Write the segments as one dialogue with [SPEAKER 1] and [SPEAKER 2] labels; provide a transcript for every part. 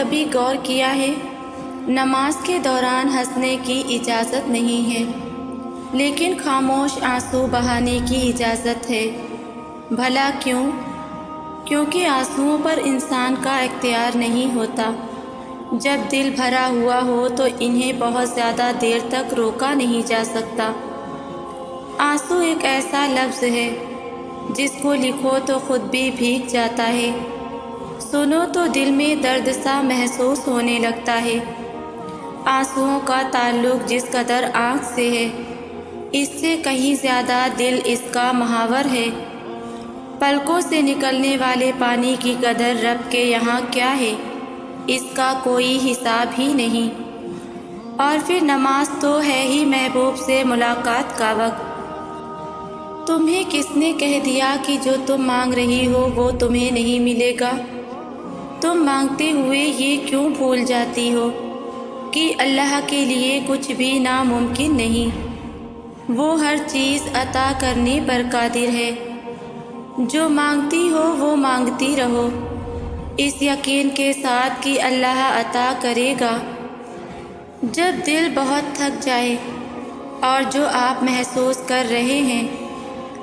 [SPEAKER 1] کبھی غور کیا ہے؟ نماز کے دوران ہنسنے کی اجازت نہیں ہے، لیکن خاموش آنسو بہانے کی اجازت ہے۔ بھلا کیوں؟ کیونکہ آنسوؤں پر انسان کا اختیار نہیں ہوتا۔ جب دل بھرا ہوا ہو تو انہیں بہت زیادہ دیر تک روکا نہیں جا سکتا۔ آنسو ایک ایسا لفظ ہے جس کو لکھو تو خود بھی بھیگ جاتا ہے، سنو تو دل میں درد سا محسوس ہونے لگتا ہے۔ آنسوؤں کا تعلق جس قدر آنکھ سے ہے، اس سے کہیں زیادہ دل اس کا محور ہے۔ پلکوں سے نکلنے والے پانی کی قدر رب کے یہاں کیا ہے، اس کا کوئی حساب ہی نہیں۔ اور پھر نماز تو ہے ہی محبوب سے ملاقات کا وقت۔ تمہیں کس نے کہہ دیا کہ جو تم مانگ رہی ہو وہ تمہیں نہیں ملے گا؟ تم مانگتے ہوئے یہ کیوں بھول جاتی ہو کہ اللہ کے لیے کچھ بھی ناممکن نہیں؟ وہ ہر چیز عطا کرنے پر قادر ہے۔ جو مانگتی ہو وہ مانگتی رہو، اس یقین کے ساتھ کہ اللہ عطا کرے گا۔ جب دل بہت تھک جائے اور جو آپ محسوس کر رہے ہیں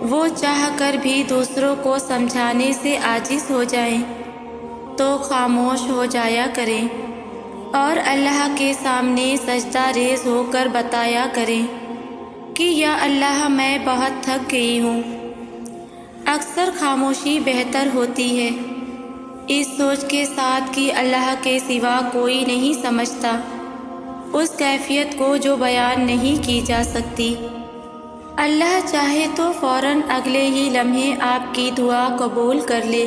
[SPEAKER 1] وہ چاہ کر بھی دوسروں کو سمجھانے سے عاجز ہو جائیں تو خاموش ہو جایا کریں اور اللہ کے سامنے سجدہ ریز ہو کر بتایا کریں کہ یا اللہ میں بہت تھک گئی ہوں۔ اکثر خاموشی بہتر ہوتی ہے، اس سوچ کے ساتھ کہ اللہ کے سوا کوئی نہیں سمجھتا اس کیفیت کو جو بیان نہیں کی جا سکتی۔ اللہ چاہے تو فوراً اگلے ہی لمحے آپ کی دعا قبول کر لے،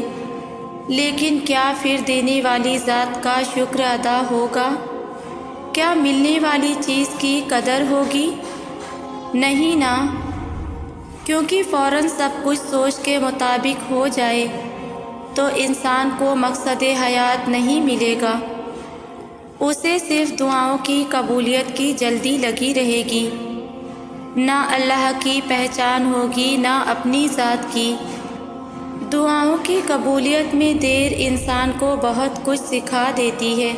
[SPEAKER 1] لیکن کیا پھر دینے والی ذات کا شکر ادا ہوگا؟ کیا ملنے والی چیز کی قدر ہوگی؟ نہیں نا، کیونکہ فوراً سب کچھ سوچ کے مطابق ہو جائے تو انسان کو مقصد حیات نہیں ملے گا، اسے صرف دعاؤں کی قبولیت کی جلدی لگی رہے گی، نہ اللہ کی پہچان ہوگی نہ اپنی ذات کی۔ دعاؤں کی قبولیت میں دیر انسان کو بہت کچھ سکھا دیتی ہے،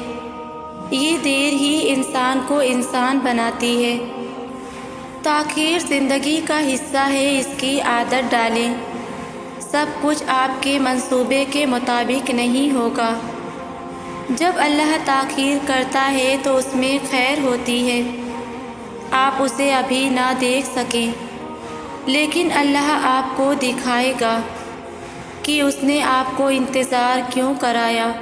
[SPEAKER 1] یہ دیر ہی انسان کو انسان بناتی ہے۔ تاخیر زندگی کا حصہ ہے، اس کی عادت ڈالیں۔ سب کچھ آپ کے منصوبے کے مطابق نہیں ہوگا۔ جب اللہ تاخیر کرتا ہے تو اس میں خیر ہوتی ہے، آپ اسے ابھی نہ دیکھ سکیں، لیکن اللہ آپ کو دکھائے گا کہ اس نے آپ کو انتظار کیوں کرایا۔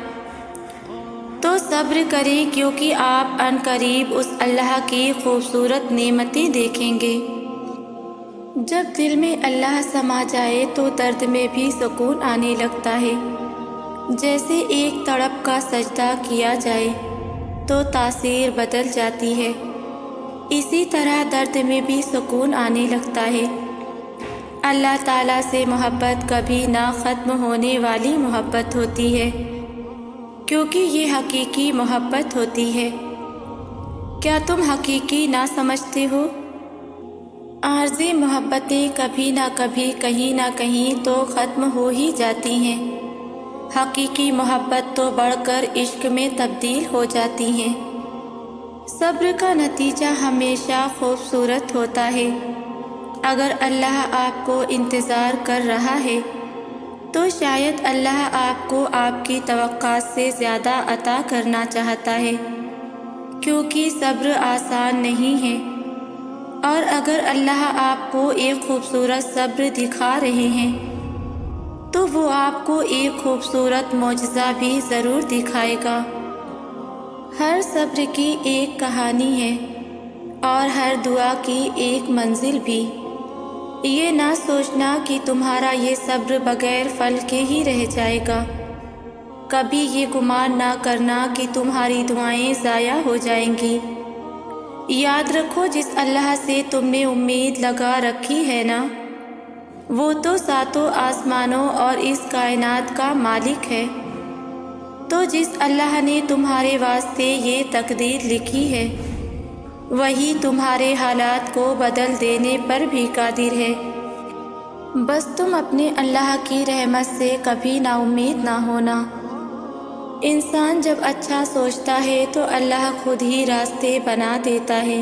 [SPEAKER 1] تو صبر کریں، کیونکہ آپ عنقریب اس اللہ کی خوبصورت نعمتیں دیکھیں گے۔ جب دل میں اللہ سما جائے تو درد میں بھی سکون آنے لگتا ہے۔ جیسے ایک تڑپ کا سجدہ کیا جائے تو تاثیر بدل جاتی ہے، اسی طرح درد میں بھی سکون آنے لگتا ہے۔ اللہ تعالیٰ سے محبت کبھی نہ ختم ہونے والی محبت ہوتی ہے، کیونکہ یہ حقیقی محبت ہوتی ہے۔ کیا تم حقیقی نہ سمجھتے ہو؟ عارضی محبتیں کبھی نہ کبھی کہیں نہ کہیں تو ختم ہو ہی جاتی ہیں، حقیقی محبت تو بڑھ کر عشق میں تبدیل ہو جاتی ہیں۔ صبر کا نتیجہ ہمیشہ خوبصورت ہوتا ہے۔ اگر اللہ آپ کو انتظار کر رہا ہے تو شاید اللہ آپ کو آپ کی توقعات سے زیادہ عطا کرنا چاہتا ہے، کیونکہ صبر آسان نہیں ہے۔ اور اگر اللہ آپ کو ایک خوبصورت صبر دکھا رہے ہیں تو وہ آپ کو ایک خوبصورت معجزہ بھی ضرور دکھائے گا۔ ہر صبر کی ایک کہانی ہے اور ہر دعا کی ایک منزل بھی۔ یہ نہ سوچنا کہ تمہارا یہ صبر بغیر پھل کے ہی رہ جائے گا۔ کبھی یہ گمان نہ کرنا کہ تمہاری دعائیں ضائع ہو جائیں گی۔ یاد رکھو، جس اللہ سے تم نے امید لگا رکھی ہے نا، وہ تو ساتوں آسمانوں اور اس کائنات کا مالک ہے۔ تو جس اللہ نے تمہارے واسطے یہ تقدیر لکھی ہے وہی تمہارے حالات کو بدل دینے پر بھی قادر ہے۔ بس تم اپنے اللہ کی رحمت سے کبھی نا امید نہ ہونا۔ انسان جب اچھا سوچتا ہے تو اللہ خود ہی راستے بنا دیتا ہے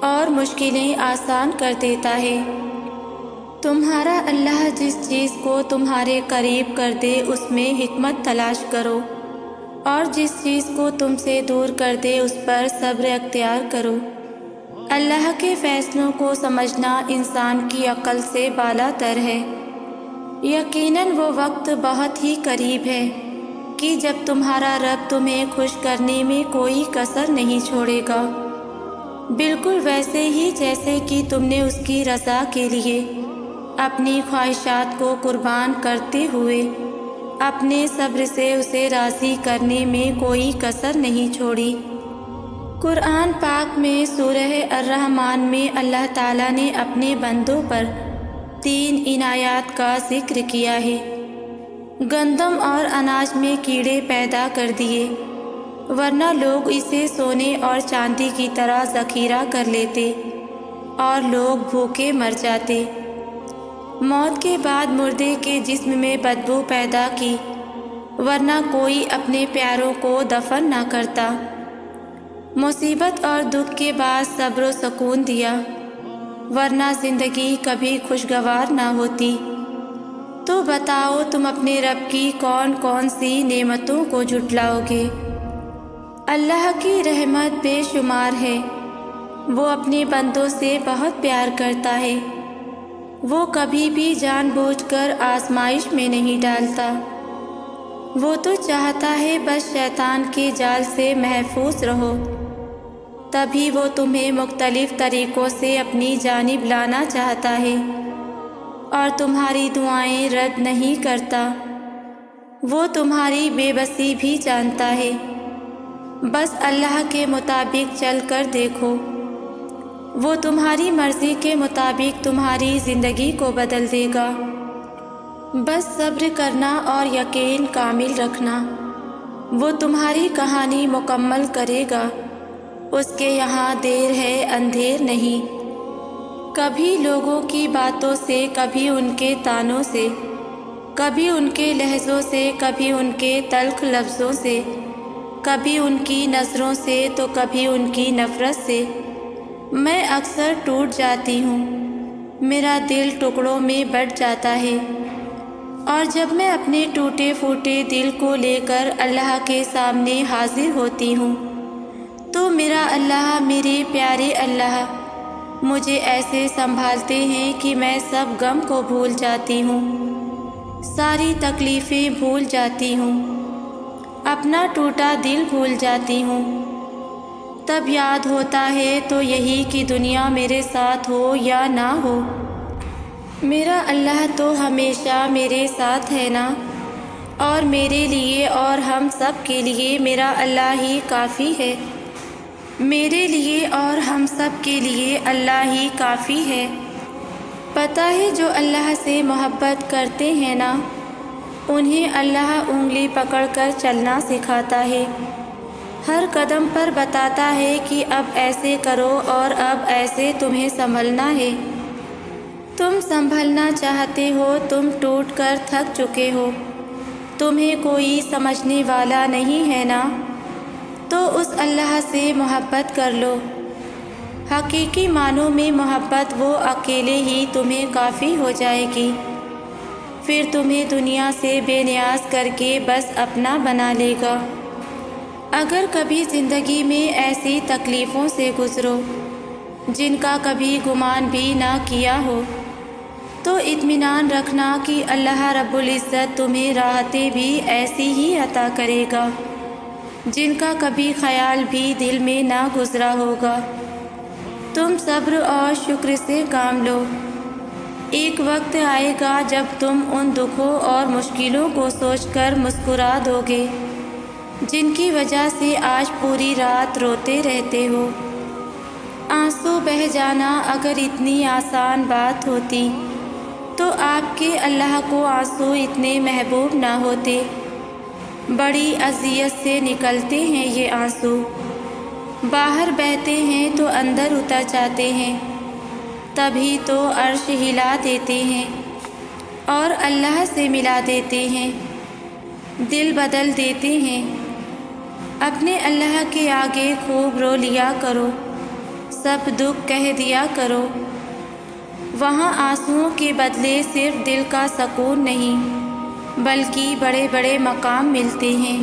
[SPEAKER 1] اور مشکلیں آسان کر دیتا ہے۔ تمہارا اللہ جس چیز کو تمہارے قریب کر دے اس میں حکمت تلاش کرو، اور جس چیز کو تم سے دور کر دے اس پر صبر اختیار کرو۔ اللہ کے فیصلوں کو سمجھنا انسان کی عقل سے بالا تر ہے۔ یقیناً وہ وقت بہت ہی قریب ہے کہ جب تمہارا رب تمہیں خوش کرنے میں کوئی کسر نہیں چھوڑے گا، بالکل ویسے ہی جیسے کہ تم نے اس کی رضا کے لیے اپنی خواہشات کو قربان کرتے ہوئے اپنے صبر سے اسے راضی کرنے میں کوئی کسر نہیں چھوڑی۔ قرآن پاک میں سورہ الرحمن میں اللہ تعالیٰ نے اپنے بندوں پر 3 عنایات کا ذکر کیا ہے۔ گندم اور اناج میں کیڑے پیدا کر دیے، ورنہ لوگ اسے سونے اور چاندی کی طرح ذخیرہ کر لیتے اور لوگ بھوکے مر جاتے۔ موت کے بعد مردے کے جسم میں بدبو پیدا کی، ورنہ کوئی اپنے پیاروں کو دفن نہ کرتا۔ مصیبت اور دکھ کے بعد صبر و سکون دیا، ورنہ زندگی کبھی خوشگوار نہ ہوتی۔ تو بتاؤ تم اپنے رب کی کون کون سی نعمتوں کو جھٹلاؤ گے؟ اللہ کی رحمت بے شمار ہے، وہ اپنے بندوں سے بہت پیار کرتا ہے، وہ کبھی بھی جان بوجھ کر آزمائش میں نہیں ڈالتا، وہ تو چاہتا ہے بس شیطان کے جال سے محفوظ رہو، تبھی وہ تمہیں مختلف طریقوں سے اپنی جانب لانا چاہتا ہے اور تمہاری دعائیں رد نہیں کرتا۔ وہ تمہاری بے بسی بھی جانتا ہے، بس اللہ کے مطابق چل کر دیکھو، وہ تمہاری مرضی کے مطابق تمہاری زندگی کو بدل دے گا۔ بس صبر کرنا اور یقین کامل رکھنا، وہ تمہاری کہانی مکمل کرے گا، اس کے یہاں دیر ہے اندھیر نہیں۔ کبھی لوگوں کی باتوں سے، کبھی ان کے طعنوں سے، کبھی ان کے لہجوں سے، کبھی ان کے تلخ لفظوں سے، کبھی ان کی نظروں سے تو کبھی ان کی نفرت سے میں اکثر ٹوٹ جاتی ہوں، میرا دل ٹکڑوں میں بٹ جاتا ہے، اور جب میں اپنے ٹوٹے پھوٹے دل کو لے کر اللہ کے سامنے حاضر ہوتی ہوں تو میرا اللہ، میرے پیارے اللہ مجھے ایسے سنبھالتے ہیں کہ میں سب غم کو بھول جاتی ہوں، ساری تکلیفیں بھول جاتی ہوں، اپنا ٹوٹا دل بھول جاتی ہوں۔ تب یاد ہوتا ہے تو یہی کہ دنیا میرے ساتھ ہو یا نہ ہو، میرا اللہ تو ہمیشہ میرے ساتھ ہے نا، اور میرے لیے اور ہم سب کے لیے میرا اللہ ہی کافی ہے، میرے لیے اور ہم سب کے لیے اللہ ہی کافی ہے۔ پتہ ہے جو اللہ سے محبت کرتے ہیں نا، انہیں اللہ انگلی پکڑ کر چلنا سکھاتا ہے، ہر قدم پر بتاتا ہے کہ اب ایسے کرو اور اب ایسے تمہیں سنبھلنا ہے۔ تم سنبھلنا چاہتے ہو، تم ٹوٹ کر تھک چکے ہو، تمہیں کوئی سمجھنے والا نہیں ہے نا، تو اس اللہ سے محبت کر لو۔ حقیقی معنوں میں محبت وہ اکیلے ہی تمہیں کافی ہو جائے گی، پھر تمہیں دنیا سے بے نیاز کر کے بس اپنا بنا لے گا۔ اگر کبھی زندگی میں ایسی تکلیفوں سے گزرو جن کا کبھی گمان بھی نہ کیا ہو، تو اطمینان رکھنا کہ اللہ رب العزت تمہیں راحتیں بھی ایسی ہی عطا کرے گا جن کا کبھی خیال بھی دل میں نہ گزرا ہوگا۔ تم صبر اور شکر سے کام لو، ایک وقت آئے گا جب تم ان دکھوں اور مشکلوں کو سوچ کر مسکرا دو گے جن کی وجہ سے آج پوری رات روتے رہتے ہو۔ آنسو بہہ جانا اگر اتنی آسان بات ہوتی تو آپ کے اللہ کو آنسو اتنے محبوب نہ ہوتے، بڑی اذیت سے نکلتے ہیں یہ آنسو، باہر بہتے ہیں تو اندر اتر جاتے ہیں، تبھی تو عرش ہلا دیتے ہیں اور اللہ سے ملا دیتے ہیں۔ دل بدل دیتے ہیں۔ اپنے اللہ کے آگے خوب رو لیا کرو، سب دکھ کہہ دیا کرو۔ وہاں آنسوؤں کے بدلے صرف دل کا سکون نہیں بلکہ بڑے بڑے مقام ملتے ہیں۔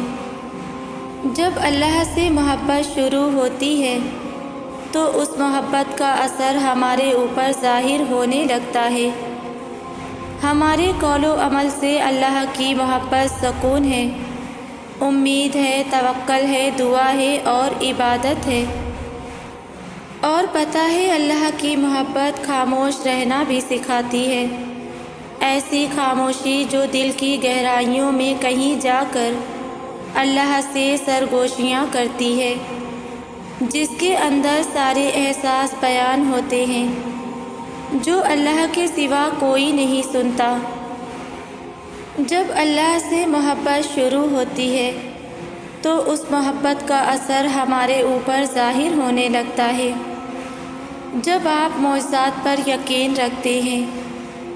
[SPEAKER 1] جب اللہ سے محبت شروع ہوتی ہے تو اس محبت کا اثر ہمارے اوپر ظاہر ہونے لگتا ہے۔ ہمارے قول و عمل سے اللہ کی محبت سکون ہے، امید ہے، توکل ہے، دعا ہے اور عبادت ہے۔ اور پتہ ہے اللہ کی محبت خاموش رہنا بھی سکھاتی ہے، ایسی خاموشی جو دل کی گہرائیوں میں کہیں جا کر اللہ سے سرگوشیاں کرتی ہے، جس کے اندر سارے احساس بیان ہوتے ہیں جو اللہ کے سوا کوئی نہیں سنتا۔ جب اللہ سے محبت شروع ہوتی ہے تو اس محبت کا اثر ہمارے اوپر ظاہر ہونے لگتا ہے۔ جب آپ معجزات پر یقین رکھتے ہیں،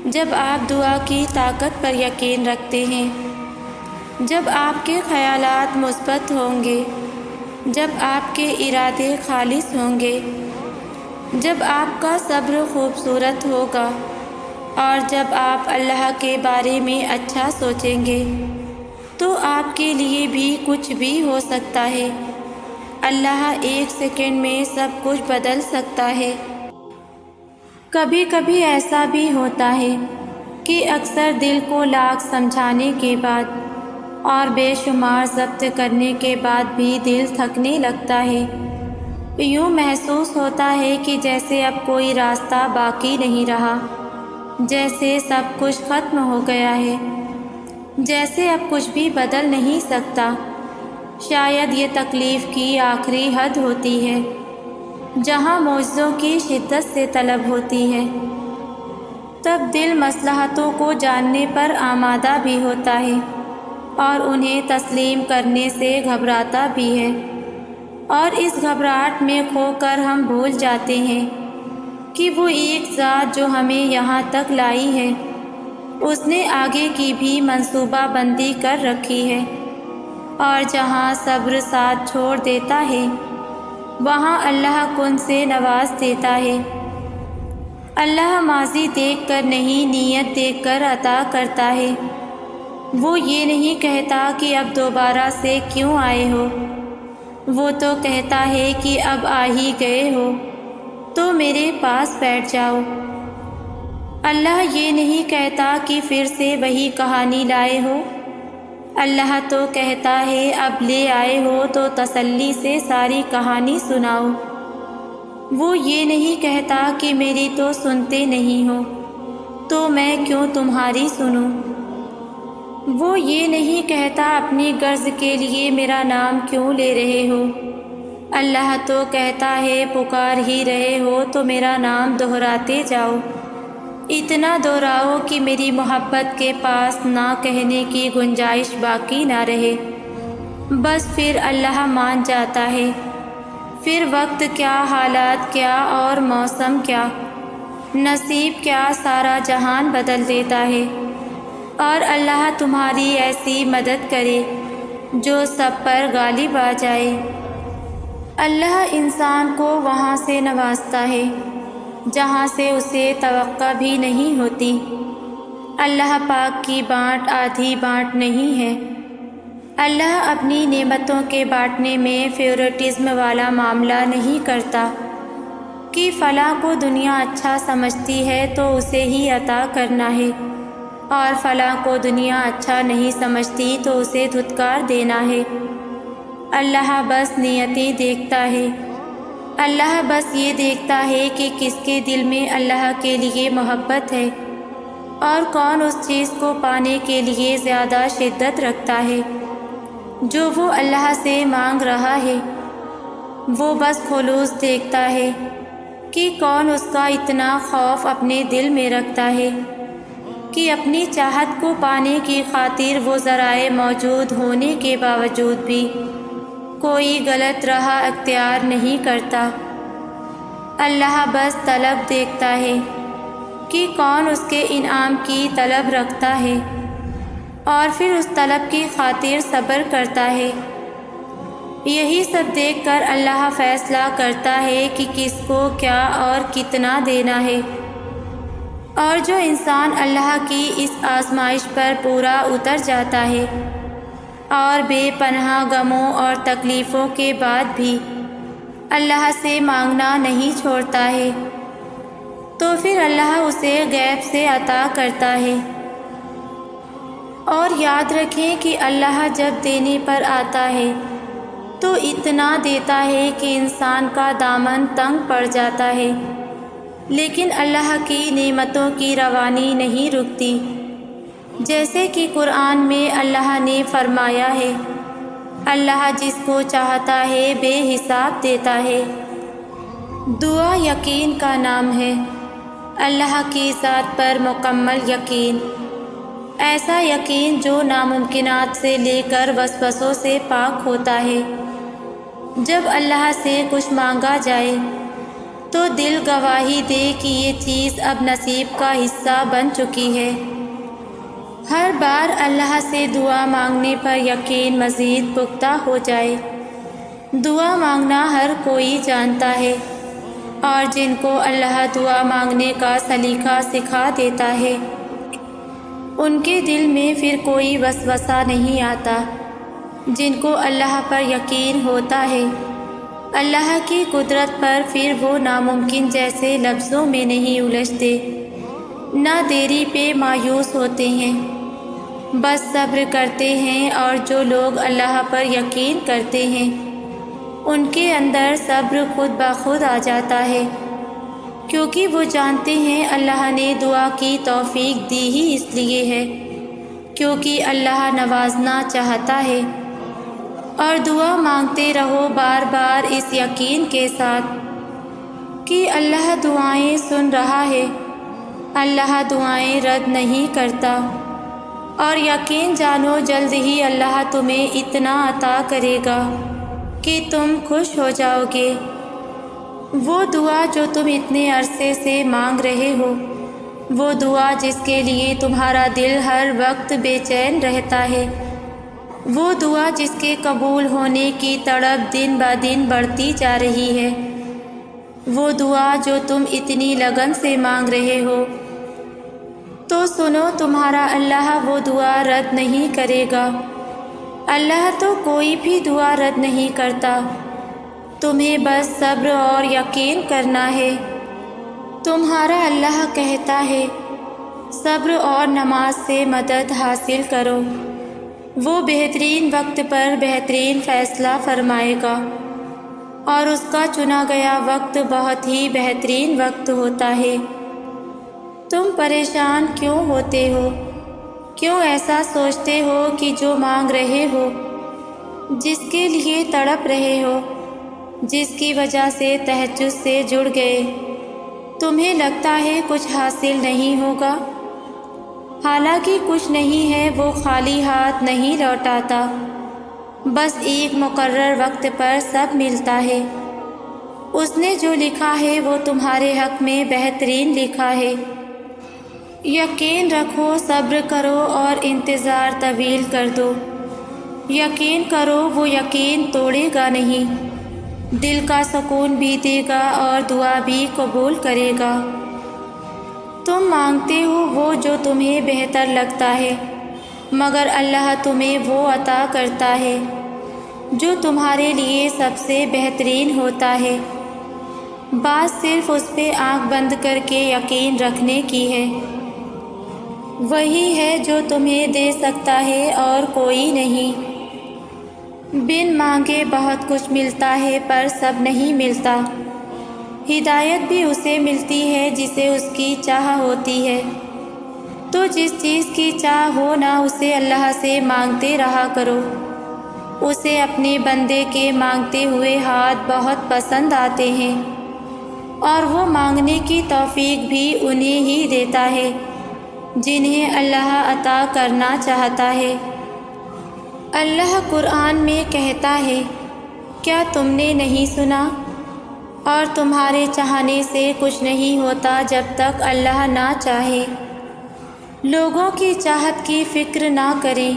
[SPEAKER 1] جب آپ دعا کی طاقت پر یقین رکھتے ہیں، جب آپ کے خیالات مثبت ہوں گے، جب آپ کے ارادے خالص ہوں گے، جب آپ کا صبر خوبصورت ہوگا اور جب آپ اللہ کے بارے میں اچھا سوچیں گے تو آپ کے لیے بھی کچھ بھی ہو سکتا ہے۔ اللہ ایک سیکنڈ میں سب کچھ بدل سکتا ہے۔ کبھی کبھی ایسا بھی ہوتا ہے کہ اکثر دل کو لاکھ سمجھانے کے بعد اور بے شمار ضبط کرنے کے بعد بھی دل تھکنے لگتا ہے۔ یوں محسوس ہوتا ہے کہ جیسے اب کوئی راستہ باقی نہیں رہا، جیسے سب کچھ ختم ہو گیا ہے، جیسے اب کچھ بھی بدل نہیں سکتا۔ شاید یہ تکلیف کی آخری حد ہوتی ہے جہاں معجزوں کی شدت سے طلب ہوتی ہے۔ تب دل مصلحتوں کو جاننے پر آمادہ بھی ہوتا ہے اور انہیں تسلیم کرنے سے گھبراتا بھی ہے، اور اس گھبراہٹ میں کھو کر ہم بھول جاتے ہیں کہ وہ ایک ذات جو ہمیں یہاں تک لائی ہے، اس نے آگے کی بھی منصوبہ بندی کر رکھی ہے، اور جہاں صبر ساتھ چھوڑ دیتا ہے وہاں اللہ کن سے نواز دیتا ہے۔ اللہ ماضی دیکھ کر نہیں، نیت دیکھ کر عطا کرتا ہے۔ وہ یہ نہیں کہتا کہ اب دوبارہ سے کیوں آئے ہو، وہ تو کہتا ہے کہ اب آ ہی گئے ہو تو میرے پاس بیٹھ جاؤ۔ اللہ یہ نہیں کہتا کہ پھر سے وہی کہانی لائے ہو، اللہ تو کہتا ہے اب لے آئے ہو تو تسلی سے ساری کہانی سناؤ۔ وہ یہ نہیں کہتا کہ میری تو سنتے نہیں ہو تو میں کیوں تمہاری سنوں۔ وہ یہ نہیں کہتا اپنی غرض کے لیے میرا نام کیوں لے رہے ہو، اللہ تو کہتا ہے پکار ہی رہے ہو تو میرا نام دہراتے جاؤ، اتنا دہراؤ کہ میری محبت کے پاس نہ کہنے کی گنجائش باقی نہ رہے۔ بس پھر اللہ مان جاتا ہے۔ پھر وقت کیا، حالات کیا اور موسم کیا، نصیب کیا، سارا جہان بدل دیتا ہے، اور اللہ تمہاری ایسی مدد کرے جو سب پر غالب آ جائے۔ اللہ انسان کو وہاں سے نوازتا ہے جہاں سے اسے توقع بھی نہیں ہوتی۔ اللہ پاک کی بانٹ آدھی بانٹ نہیں ہے۔ اللہ اپنی نعمتوں کے بانٹنے میں فیورٹزم والا معاملہ نہیں کرتا کہ فلاں کو دنیا اچھا سمجھتی ہے تو اسے ہی عطا کرنا ہے، اور فلاں کو دنیا اچھا نہیں سمجھتی تو اسے دھتکار دینا ہے۔ اللہ بس نیتیں دیکھتا ہے۔ اللہ بس یہ دیکھتا ہے کہ کس کے دل میں اللہ کے لیے محبت ہے اور کون اس چیز کو پانے کے لیے زیادہ شدت رکھتا ہے جو وہ اللہ سے مانگ رہا ہے۔ وہ بس خلوص دیکھتا ہے کہ کون اس کا اتنا خوف اپنے دل میں رکھتا ہے کہ اپنی چاہت کو پانے کی خاطر وہ ذرائع موجود ہونے کے باوجود بھی کوئی غلط راہ اختیار نہیں کرتا۔ اللہ بس طلب دیکھتا ہے کہ کون اس کے انعام کی طلب رکھتا ہے اور پھر اس طلب کی خاطر صبر کرتا ہے۔ یہی سب دیکھ کر اللہ فیصلہ کرتا ہے کہ کس کو کیا اور کتنا دینا ہے۔ اور جو انسان اللہ کی اس آزمائش پر پورا اتر جاتا ہے اور بے پناہ غموں اور تکلیفوں کے بعد بھی اللہ سے مانگنا نہیں چھوڑتا ہے، تو پھر اللہ اسے غیب سے عطا کرتا ہے۔ اور یاد رکھیں کہ اللہ جب دینے پر آتا ہے تو اتنا دیتا ہے کہ انسان کا دامن تنگ پڑ جاتا ہے، لیکن اللہ کی نعمتوں کی روانی نہیں رکتی، جیسے کہ قرآن میں اللہ نے فرمایا ہے، اللہ جس کو چاہتا ہے بے حساب دیتا ہے۔ دعا یقین کا نام ہے، اللہ کی ذات پر مکمل یقین، ایسا یقین جو ناممکنات سے لے کر وسوسوں سے پاک ہوتا ہے۔ جب اللہ سے کچھ مانگا جائے تو دل گواہی دے کہ یہ چیز اب نصیب کا حصہ بن چکی ہے۔ ہر بار اللہ سے دعا مانگنے پر یقین مزید پختہ ہو جائے۔ دعا مانگنا ہر کوئی جانتا ہے، اور جن کو اللہ دعا مانگنے کا سلیقہ سکھا دیتا ہے ان کے دل میں پھر کوئی وسوسہ نہیں آتا۔ جن کو اللہ پر یقین ہوتا ہے، اللہ کی قدرت پر، پھر وہ ناممکن جیسے لفظوں میں نہیں الجھتے، نہ دیری پہ مایوس ہوتے ہیں، بس صبر کرتے ہیں۔ اور جو لوگ اللہ پر یقین کرتے ہیں ان کے اندر صبر خود بخود آ جاتا ہے، کیونکہ وہ جانتے ہیں اللہ نے دعا کی توفیق دی ہی اس لیے ہے کیونکہ اللہ نوازنا چاہتا ہے۔ اور دعا مانگتے رہو بار بار اس یقین کے ساتھ کہ اللہ دعائیں سن رہا ہے، اللہ دعائیں رد نہیں کرتا، اور یقین جانو جلد ہی اللہ تمہیں اتنا عطا کرے گا کہ تم خوش ہو جاؤ گے۔ وہ دعا جو تم اتنے عرصے سے مانگ رہے ہو، وہ دعا جس کے لیے تمہارا دل ہر وقت بے چین رہتا ہے، وہ دعا جس کے قبول ہونے کی تڑپ دن بہ دن بڑھتی جا رہی ہے، وہ دعا جو تم اتنی لگن سے مانگ رہے ہو، تو سنو تمہارا اللہ وہ دعا رد نہیں کرے گا۔ اللہ تو کوئی بھی دعا رد نہیں کرتا، تمہیں بس صبر اور یقین کرنا ہے۔ تمہارا اللہ کہتا ہے، صبر اور نماز سے مدد حاصل کرو، وہ بہترین وقت پر بہترین فیصلہ فرمائے گا، اور اس کا چنا گیا وقت بہت ہی بہترین وقت ہوتا ہے۔ تم پریشان کیوں ہوتے ہو؟ کیوں ایسا سوچتے ہو کہ جو مانگ رہے ہو، جس کے لیے تڑپ رہے ہو، جس کی وجہ سے تہجد سے جڑ گئے، تمہیں لگتا ہے کچھ حاصل نہیں ہوگا؟ حالانکہ کچھ نہیں ہے، وہ خالی ہاتھ نہیں لوٹاتا، بس ایک مقرر وقت پر سب ملتا ہے۔ اس نے جو لکھا ہے وہ تمہارے حق میں بہترین لکھا ہے۔ یقین رکھو، صبر کرو اور انتظار طویل کر دو۔ یقین کرو، وہ یقین توڑے گا نہیں، دل کا سکون بھی دے گا اور دعا بھی قبول کرے گا۔ تم مانگتے ہو وہ جو تمہیں بہتر لگتا ہے، مگر اللہ تمہیں وہ عطا کرتا ہے جو تمہارے لیے سب سے بہترین ہوتا ہے۔ بات صرف اس پہ آنکھ بند کر کے یقین رکھنے کی ہے۔ وہی ہے جو تمہیں دے سکتا ہے اور کوئی نہیں۔ بن مانگے بہت کچھ ملتا ہے پر سب نہیں ملتا۔ ہدایت بھی اسے ملتی ہے جسے اس کی چاہ ہوتی ہے۔ تو جس چیز کی چاہ ہو نہ اسے اللہ سے مانگتے رہا کرو۔ اسے اپنے بندے کے مانگتے ہوئے ہاتھ بہت پسند آتے ہیں، اور وہ مانگنے کی توفیق بھی انہیں ہی دیتا ہے جنہیں اللہ عطا کرنا چاہتا ہے۔ اللہ قرآن میں کہتا ہے، کیا تم نے نہیں سنا؟ اور تمہارے چاہنے سے کچھ نہیں ہوتا جب تک اللہ نہ چاہے۔ لوگوں کی چاہت کی فکر نہ کریں،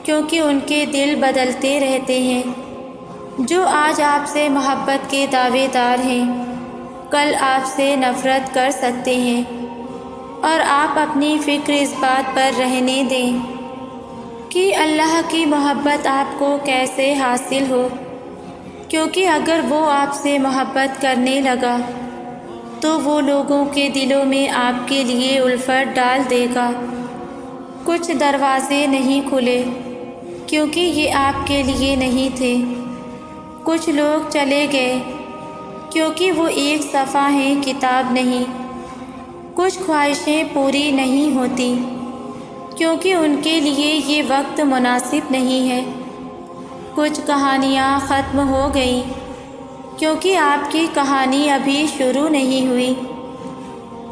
[SPEAKER 1] کیونکہ ان کے دل بدلتے رہتے ہیں۔ جو آج آپ سے محبت کے دعوے دار ہیں، کل آپ سے نفرت کر سکتے ہیں، اور آپ اپنی فکر اس بات پر رہنے دیں کہ اللہ کی محبت آپ کو کیسے حاصل ہو، کیونکہ اگر وہ آپ سے محبت کرنے لگا تو وہ لوگوں کے دلوں میں آپ کے لیے الفت ڈال دے گا۔ کچھ دروازے نہیں کھلے کیونکہ یہ آپ کے لیے نہیں تھے، کچھ لوگ چلے گئے کیونکہ وہ ایک صفحہ کتاب نہیں، کچھ خواہشیں پوری نہیں ہوتی کیونکہ ان کے لیے یہ وقت مناسب نہیں ہے، کچھ کہانیاں ختم ہو گئیں کیونکہ آپ کی کہانی ابھی شروع نہیں ہوئی،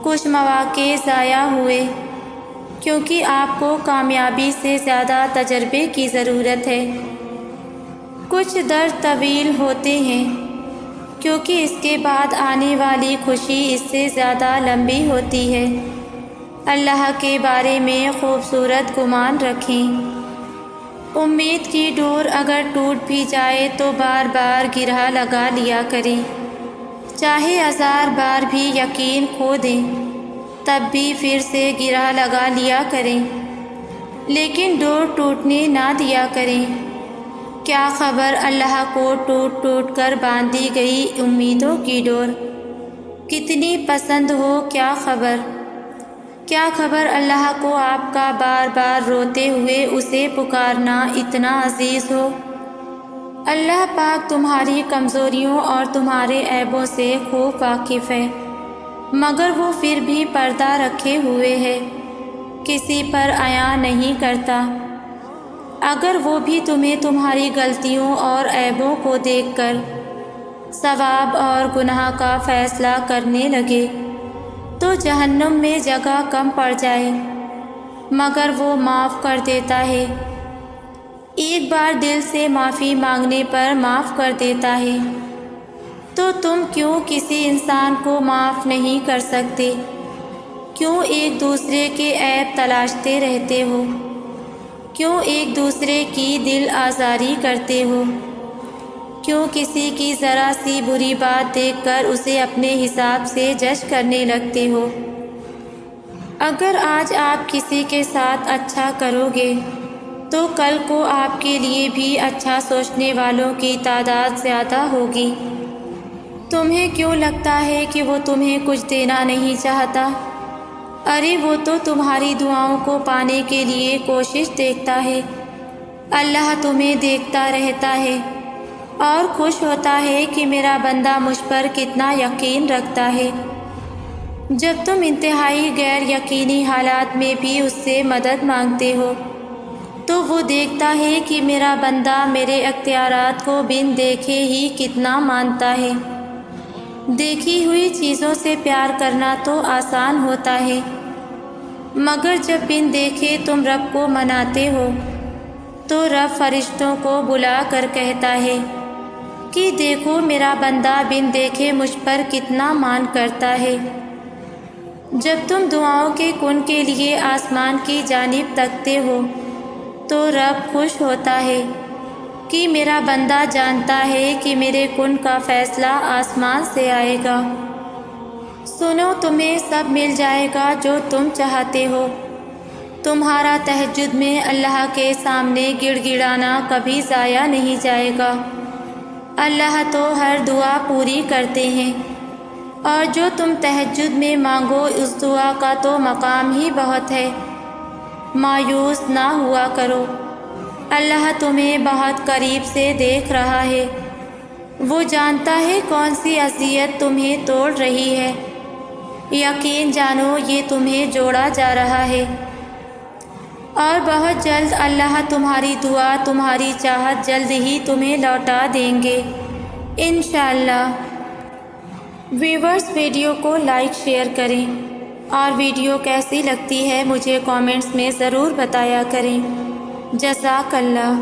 [SPEAKER 1] کچھ مواقع ضائع ہوئے کیونکہ آپ کو کامیابی سے زیادہ تجربے کی ضرورت ہے، کچھ درد طویل ہوتے ہیں کیونکہ اس کے بعد آنے والی خوشی اس سے زیادہ لمبی ہوتی ہے۔ اللہ کے بارے میں خوبصورت گمان رکھیں۔ امید کی ڈور اگر ٹوٹ بھی جائے تو بار بار گرہ لگا لیا کریں، چاہے 1000 بار بھی یقین کھو دیں تب بھی پھر سے گرہ لگا لیا کریں، لیکن ڈور ٹوٹنے نہ دیا کریں۔ کیا خبر اللہ کو ٹوٹ ٹوٹ کر باندھی گئی امیدوں کی ڈور کتنی پسند ہو، کیا خبر اللہ کو آپ کا بار بار روتے ہوئے اسے پکارنا اتنا عزیز ہو۔ اللہ پاک تمہاری کمزوریوں اور تمہارے عیبوں سے خوب واقف ہے، مگر وہ پھر بھی پردہ رکھے ہوئے ہے، کسی پر عیاں نہیں کرتا۔ اگر وہ بھی تمہیں تمہاری غلطیوں اور عیبوں کو دیکھ کر ثواب اور گناہ کا فیصلہ کرنے لگے تو جہنم میں جگہ کم پڑ جائے، مگر وہ معاف کر دیتا ہے، ایک بار دل سے معافی مانگنے پر معاف کر دیتا ہے۔ تو تم کیوں کسی انسان کو معاف نہیں کر سکتے؟ کیوں ایک دوسرے کے عیب تلاشتے رہتے ہو؟ کیوں ایک دوسرے کی دل آزاری کرتے ہو؟ کیوں کسی کی ذرا سی بری بات دیکھ کر اسے اپنے حساب سے جج کرنے لگتے ہو؟ اگر آج آپ کسی کے ساتھ اچھا کرو گے تو کل کو آپ کے لیے بھی اچھا سوچنے والوں کی تعداد زیادہ ہوگی۔ تمہیں کیوں لگتا ہے کہ وہ تمہیں کچھ دینا نہیں چاہتا؟ ارے وہ تو تمہاری دعاؤں کو پانے کے لیے کوشش دیکھتا ہے۔ اللہ تمہیں دیکھتا رہتا ہے اور خوش ہوتا ہے کہ میرا بندہ مجھ پر کتنا یقین رکھتا ہے۔ جب تم انتہائی غیر یقینی حالات میں بھی اس سے مدد مانگتے ہو تو وہ دیکھتا ہے کہ میرا بندہ میرے اختیارات کو بن دیکھے ہی کتنا مانتا ہے۔ دیکھی ہوئی چیزوں سے پیار کرنا تو آسان ہوتا ہے، مگر جب بن دیکھے تم رب کو مناتے ہو تو رب فرشتوں کو بلا کر کہتا ہے کہ دیکھو میرا بندہ بن دیکھے مجھ پر کتنا مان کرتا ہے۔ جب تم دعاؤں کے کن کے لیے آسمان کی جانب تکتے ہو تو رب خوش ہوتا ہے کہ میرا بندہ جانتا ہے کہ میرے کن کا فیصلہ آسمان سے آئے گا۔ سنو تمہیں سب مل جائے گا جو تم چاہتے ہو۔ تمہارا تہجد میں اللہ کے سامنے گڑ گڑانا کبھی ضائع نہیں جائے گا۔ اللہ تو ہر دعا پوری کرتے ہیں، اور جو تم تہجد میں مانگو اس دعا کا تو مقام ہی بہت ہے۔ مایوس نہ ہوا کرو، اللہ تمہیں بہت قریب سے دیکھ رہا ہے، وہ جانتا ہے کون سی اذیت تمہیں توڑ رہی ہے۔ یقین جانو یہ تمہیں جوڑا جا رہا ہے، اور بہت جلد اللہ تمہاری دعا، تمہاری چاہت جلد ہی تمہیں لوٹا دیں گے انشاءاللہ۔ ویورز ویڈیو کو لائک شیئر کریں، اور ویڈیو کیسی لگتی ہے مجھے کامنٹس میں ضرور بتایا کریں۔ جزاک اللہ۔